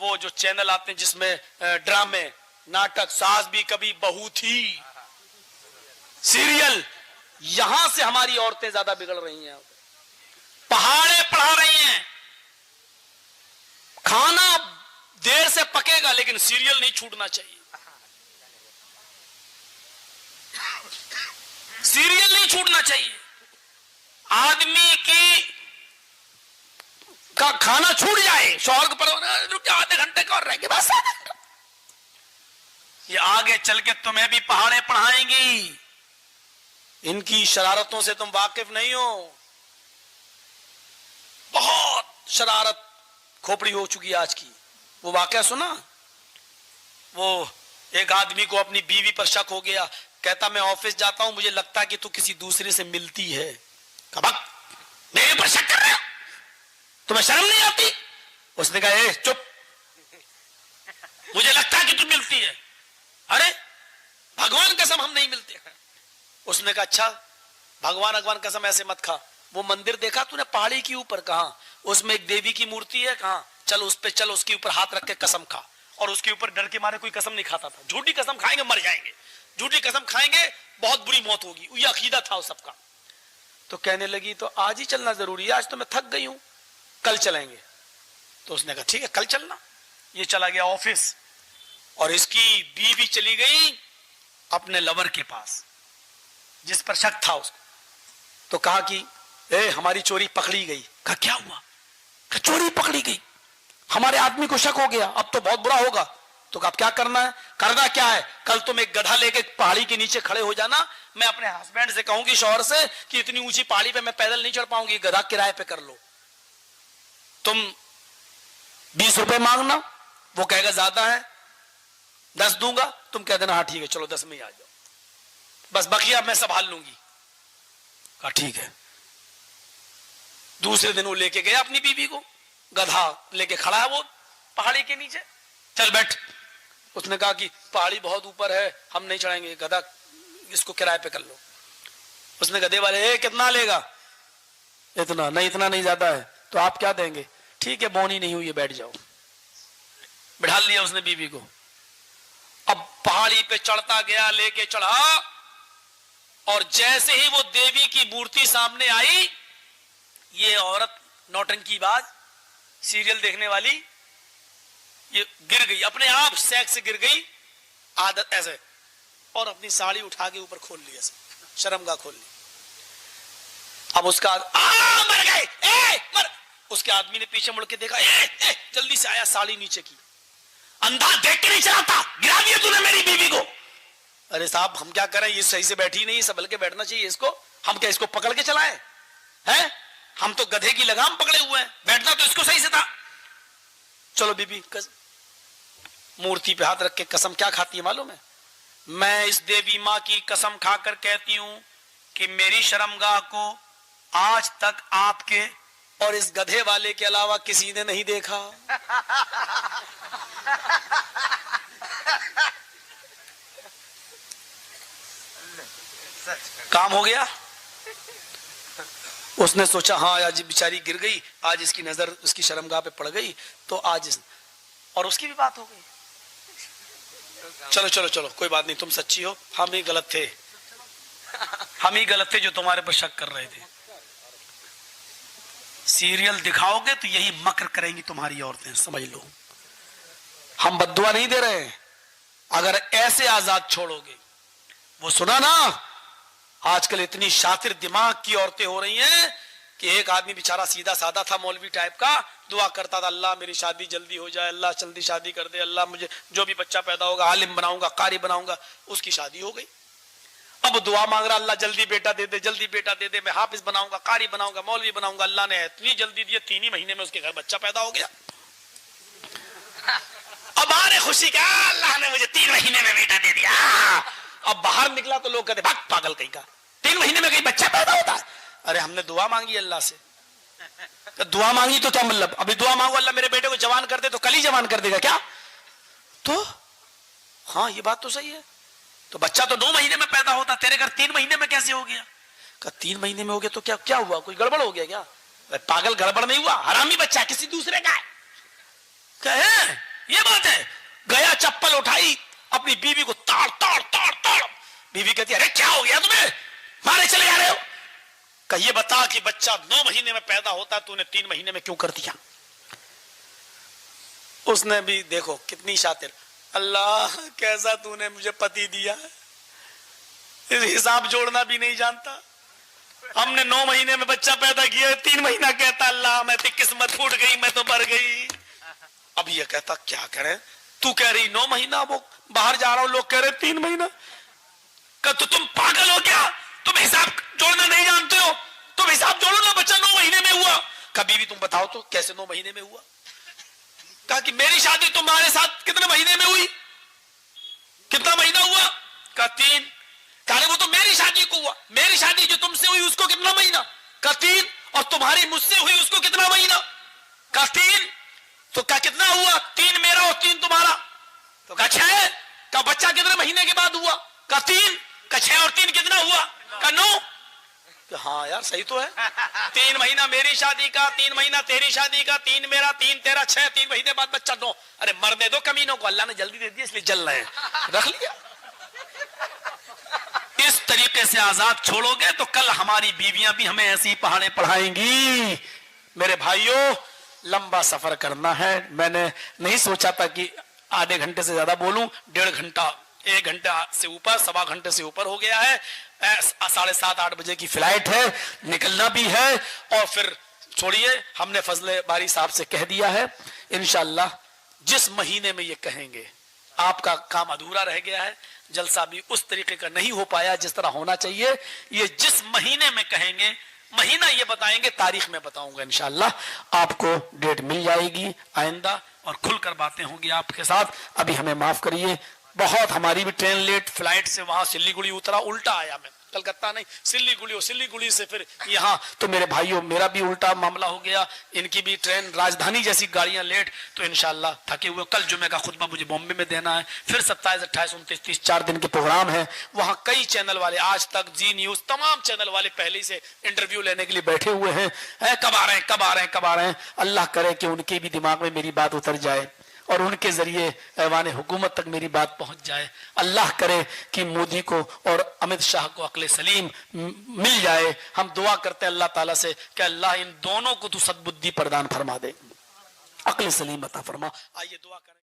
वो जो चैनल आते हैं जिसमें ड्रामे, नाटक, सास भी कभी बहू थी, सीरियल, यहां से हमारी औरतें ज्यादा बिगड़ रही हैं। पहाड़े पढ़ा रही हैं, खाना देर से पकेगा लेकिन सीरियल नहीं छूटना चाहिए, सीरियल नहीं छूटना चाहिए। आदमी की का खाना छूट जाए, शौहर को पड़ो आधे घंटे का और रहेंगे बस, ये आगे चल के तुम्हें भी पहाड़े पढ़ाएंगी। इनकी शरारतों से तुम वाकिफ नहीं हो, बहुत शरारत खोपड़ी हो चुकी है आज की। वो वाकया सुना, वो एक आदमी को अपनी बीवी पर शक हो गया, कहता मैं ऑफिस जाता हूं, मुझे लगता है कि तू किसी दूसरे से मिलती है। कबक, मेरे पर शक कर रहे हो, तुम्हें शर्म नहीं आती? उसने कहा ए चुप, मुझे लगता है कि तू मिलती है। अरे भगवान कसम हम नहीं मिलते। उसने कहा अच्छा, भगवान कसम ऐसे मत खा। वो मंदिर देखा तूने पहाड़ी के ऊपर? कहां? उसमें एक देवी की मूर्ति है। कहां? चल उस पे चल, उसके ऊपर हाथ रख के कसम खा। और उसके ऊपर डर के मारे कोई कसम नहीं खाता था। झूठी कसम खाएंगे मर जाएंगे, झूठी कसम खाएंगे बहुत बुरी मौत होगी, ये अकीदा था उस सबका। तो कहने लगी तो आज ही चलना जरूरी है, आज तो मैं थक गई हूं, कल चलेंगे। तो उसने कहा ठीक है कल चलना। ये चला गया ऑफिस और इसकी बीवी चली गई अपने लवर के पास जिस पर शक था उसको। तो कहा कि ए हमारी चोरी पकड़ी गई। कहा क्या हुआ? कहा चोरी पकड़ी गई, हमारे आदमी को शक हो गया, अब तो बहुत बुरा होगा। तो अब क्या करना है? करना क्या है, कल तुम एक गधा लेके पहाड़ी के नीचे खड़े हो जाना, मैं अपने हस्बैंड से कहूंगी शौहर से कि इतनी ऊंची पहाड़ी पे मैं पैदल नहीं चढ़ पाऊंगी, गधा किराए पे कर लो, तुम 20 रुपए मांगना, वो कहेगा ज्यादा है 10 दूंगा, तुम कह देना हाँ ठीक है चलो 10 में ही आ जाओ, बस बकिया मैं संभाल लूंगी। कहा ठीक है। दूसरे दिन वो लेके गया अपनी बीवी को, गधा लेके खड़ा है वो पहाड़ी के नीचे, चल बैठ। उसने कहा कि पहाड़ी बहुत ऊपर है, हम नहीं चढ़ेंगे, गधा इसको किराए पे कर लो। उसने गधे वाले कितना लेगा? इतना नहीं, इतना नहीं ज्यादा है। तो आप क्या देंगे? ठीक है बोनी नहीं हुई है बैठ जाओ। बिठा लिया उसने बीवी को। अब पहाड़ी पे चढ़ता गया, लेके चढ़ा, और जैसे ही वो देवी की मूर्ति सामने आई, ये औरत नौटंकीबाज सीरियल देखने वाली ये गिर गई, अपने आप सैक से गिर गई, आदत ऐसे, और अपनी साड़ी उठा के ऊपर खोल ली, ऐसे शर्मगाह खोल ली। अब उसका मर गए, मर। उसके आदमी ने पीछे मुड़ के देखा, जल्दी से आया, साड़ी नीचे की। अंधा देख के नहीं चलाता, गिरा दिया तूने मेरी बीवी को। अरे साहब हम क्या करें, ये सही से बैठी नहीं, संभल के बैठना चाहिए इसको, हम क्या इसको पकड़ के चलाएं हैं? हम तो गधे की लगाम पकड़े हुए हैं, बैठना तो इसको सही से था। चलो बीबी, मूर्ति पे हाथ रख के कसम क्या खाती है मालूम है? मैं इस देवी माँ की कसम खाकर कहती हूं कि मेरी शर्मगाह को आज तक आपके और इस गधे वाले के अलावा किसी ने नहीं देखा। काम हो गया। उसने सोचा हाँ आज बेचारी गिर गई, आज इसकी नजर उसकी शर्मगाह पे पड़ गई, तो आज और उसकी भी बात हो गई। चलो चलो चलो कोई बात नहीं, तुम सच्ची हो, हम ही गलत थे, हम ही गलत थे जो तुम्हारे पर शक कर रहे थे। सीरियल दिखाओगे तो यही मक्र करेंगी तुम्हारी औरतें, समझ लो। हम बद्दुआ नहीं दे रहे हैं, अगर ऐसे आजाद छोड़ोगे। वो सुना ना, आजकल इतनी शातिर दिमाग की औरतें हो रही हैं कि एक आदमी बेचारा सीधा साधा था, मौलवी टाइप का, दुआ करता था अल्लाह मेरी शादी जल्दी हो जाए, अल्लाह जल्दी शादी कर दे, अल्लाह मुझे जो भी बच्चा पैदा होगा आलिम बनाऊंगा, कारी बनाऊंगा। उसकी शादी हो गई, अब दुआ मांग रहा अल्लाह जल्दी बेटा दे दे, जल्दी बेटा दे दे, मैं हाफिज बनाऊंगा, कारी बनाऊंगा, मौलवी बनाऊंगा। अल्लाह ने इतनी जल्दी दिया, 3 ही महीने में उसके घर बच्चा पैदा हो गया। अब आने खुशी का, अल्लाह ने मुझे 3 महीने में बेटा दे दिया। अब बाहर निकला तो लोग कहते भाग पागल कहीं का, 3 महीने में कहीं बच्चा पैदा होता है? अरे हमने दुआ मांगी अल्लाह से। तो दुआ मांगी तो क्या मतलब? अभी दुआ मांगो अल्लाह मेरे बेटे को जवान कर दे, तो कल ही जवान कर देगा क्या? तो हाँ ये बात तो सही है। तो बच्चा तो 2 महीने में पैदा होता, तेरे घर 3 महीने में कैसे हो गया? कहा 3 महीने में हो गया तो क्या क्या हुआ, कोई गड़बड़ हो गया क्या? पागल, गड़बड़ नहीं हुआ, हरामी बच्चा किसी दूसरे का है। ये बात है। गया, चप्पल उठाई, अपनी बीवी को ताड़ ताड़ ताड़ ताड़। बीवी कहती है अरे क्या हो गया तुम्हें, मारे चले जा रहे हो। कहा ये बता कि बच्चा 9 महीने में पैदा होता, तूने 3 महीने में क्यों कर दिया। उसने भी देखो कितनी शातिर, अल्लाह कैसा तूने मुझे पति दिया है, इस हिसाब जोड़ना भी नहीं जानता। हमने 9 महीने में बच्चा पैदा किया, 3 महीना कहता अल्लाह मैं किस्मत फूट गई, मैं तो मर गई। अब ये कहता क्या करें, तू कह रही 9 महीना, वो बाहर जा रहा हूं लोग कह रहे 3 महीना। तो तुम पागल हो क्या, तुम हिसाब जोड़ना नहीं जानते हो, तुम हिसाब जोड़ो ना, बच्चा 9 महीने में हुआ। कभी भी तुम बताओ तो कैसे 9 महीने में हुआ। कहा कि मेरी शादी तुम्हारे साथ कितने महीने में हुई, कितना महीना हुआ। कहा 3। कहा वो तो मेरी शादी को हुआ, मेरी शादी जो तुमसे हुई उसको कितना महीना। कहा 3। और तुम्हारी मुझसे हुई उसको कितना महीना। कहा 3। तो कहा कितना हुआ, 3 मेरा और 3 तुम्हारा। तो कहा 6। कहा बच्चा कितने महीने के बाद हुआ। कहा 3। कहा 6 और 3 कितना हुआ। कहा 9। हाँ यार सही तो है, 3 महीना मेरी शादी का, 3 महीना तेरी शादी का, 3 मेरा 3 तेरा 6, 3 महीने बाद बच्चा 9। अरे मरने दो कमीनों को, अल्लाह ने जल्दी दे दिया इसलिए जल रहे हैं, रख लिया। इस तरीके से आजाद छोड़ोगे तो कल हमारी बीवियां भी हमें ऐसी पहाड़े पढ़ाएंगी। मेरे भाइयों लंबा सफर करना है, मैंने नहीं सोचा था कि आधे घंटे से ज्यादा बोलूं, 1.5 घंटा, 1 घंटा से ऊपर, 1.25 घंटे से ऊपर हो गया है। 7:30-8 बजे की फ्लाइट है, निकलना भी है। और फिर छोड़िए, हमने फजले बारी साहब से कह दिया है इंशाअल्लाह जिस महीने में ये कहेंगे, आपका काम अधूरा रह गया है, जलसा भी उस तरीके का नहीं हो पाया जिस तरह होना चाहिए। ये जिस महीने में कहेंगे, महीना ये बताएंगे, तारीख में बताऊंगा इंशाअल्लाह, आपको डेट मिल जाएगी आइंदा और खुलकर बातें होंगी आपके साथ। अभी हमें माफ करिए, बहुत हमारी भी ट्रेन लेट, फ्लाइट से वहां सिल्लीगुड़ी उतरा, उल्टा आया मैं, कलकत्ता नहीं सिल्लीगुड़ी, और सिल्लीगुड़ी से फिर यहाँ। तो मेरे भाइयों मेरा भी उल्टा मामला हो गया, इनकी भी ट्रेन राजधानी जैसी गाड़ियां लेट। तो इंशाल्लाह थके हुए, कल जुमे का खुतबा मुझे बॉम्बे में देना है, फिर 27, 28, 29, 30 4 दिन के प्रोग्राम है। वहां कई चैनल वाले, आज तक, जी न्यूज, तमाम चैनल वाले पहले से इंटरव्यू लेने के लिए बैठे हुए हैं, कब आ रहे हैं, कब आ रहे हैं, कब आ रहे हैं। अल्लाह करे कि उनके भी दिमाग में मेरी बात उतर जाए और उनके जरिए ऐवान हुकूमत तक मेरी बात पहुंच जाए। अल्लाह करे कि मोदी को और अमित शाह को अक्ल सलीम मिल जाए। हम दुआ करते हैं अल्लाह ताला से कि अल्लाह इन दोनों को तू सद्बुद्धि प्रदान फरमा दे, अक्ल सलीम अता फरमा। आइए दुआ करें।